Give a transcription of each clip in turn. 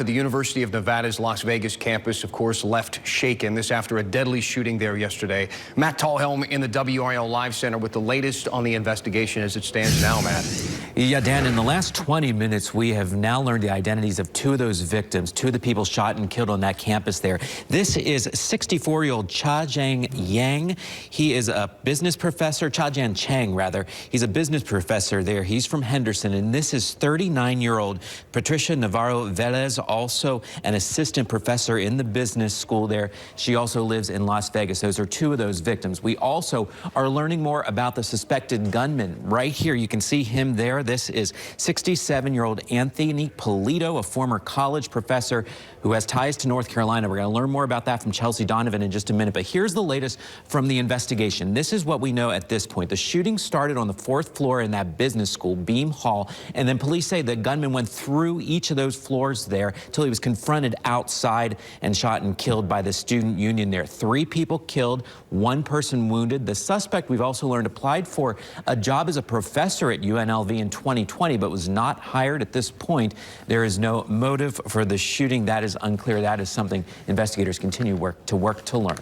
The University of Nevada's Las Vegas campus, of course, left shaken. This after a deadly shooting there yesterday. Matt Tallhelm in the WRAL Live Center with the latest on the investigation as it stands now, Matt. Yeah, Dan, in the last 20 minutes, we have now learned the identities of two of those victims, two of the people shot and killed on that campus there. This is 64-year-old Cha-Jang Yang. He is a business professor, Cha-Jang Chang, rather. He's a business professor there. He's from Henderson. And this is 39-year-old Patricia Navarro-Velez, also an assistant professor in the business school there. She also lives in Las Vegas. Those are two of those victims. We also are learning more about the suspected gunman. Right here, you can see him there. This is 67-year-old Anthony Polito, a former college professor who has ties to North Carolina. We're going to learn more about that from Chelsea Donovan in just a minute. But here's the latest from the investigation. This is what we know at this point. The shooting started on the 4th floor in that business school, Beam Hall, and then police say the gunman went through each of those floors there until he was confronted outside and shot and killed by the student union there. 3 people killed, 1 person wounded. The suspect, we've also learned, applied for a job as a professor at UNLV in 2020, but was not hired at this point. There is no motive for the shooting. That is unclear. That is something investigators continue to work to learn.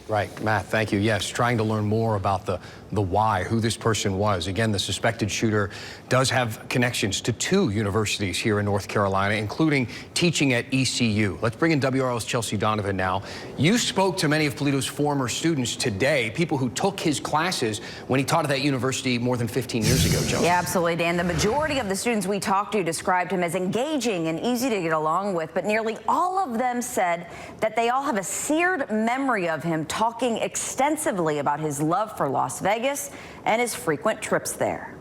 Right, Matt, thank you. Yes, trying to learn more about the why, who this person was. Again, the suspected shooter does have connections to 2 universities here in North Carolina, including teaching at ECU. Let's bring in WRL's Chelsea Donovan now. You spoke to many of Polito's former students today, people who took his classes when he taught at that university more than 15 years ago, Chelsea. Yeah, absolutely, Dan. The majority of the students we talked to described him as engaging and easy to get along with, but nearly all of them said that they all have a seared memory of him talking extensively about his love for Las Vegas and his frequent trips there.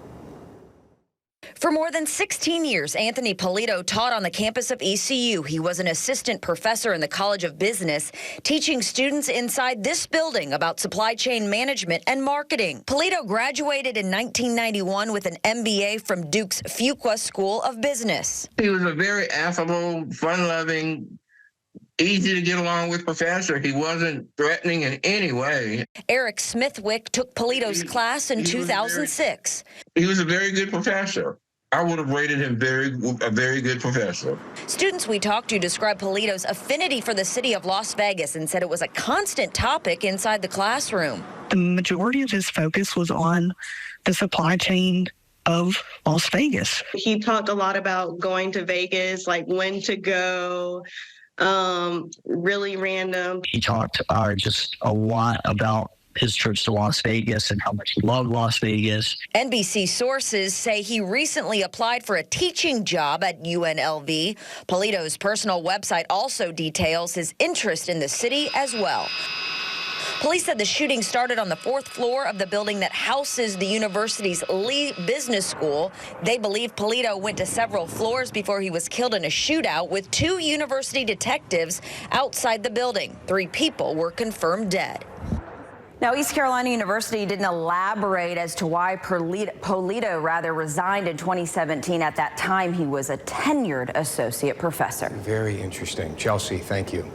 For more than 16 years, Anthony Polito taught on the campus of ECU. He was an assistant professor in the College of Business, teaching students inside this building about supply chain management and marketing. Polito graduated in 1991 with an MBA from Duke's Fuqua School of Business. He was a very affable, fun-loving, easy to get along with professor. He wasn't threatening in any way. Eric Smithwick took Polito's class in 2006. He was a very good professor. I would have rated him a very good professor. Students we talked to described Polito's affinity for the city of Las Vegas and said it was a constant topic inside the classroom. The majority of his focus was on the supply chain of Las Vegas. He talked a lot about going to Vegas, like when to go, really random. He talked just a lot about his trips to Las Vegas and how much he loved Las Vegas. NBC sources say he recently applied for a teaching job at UNLV. Polito's personal website also details his interest in the city as well. Police said the shooting started on the 4th floor of the building that houses the university's Lee Business School. They believe Polito went to several floors before he was killed in a shootout with 2 university detectives outside the building. 3 people were confirmed dead. Now, East Carolina University didn't elaborate as to why Polito resigned in 2017. At that time, he was a tenured associate professor. Very interesting. Chelsea, thank you.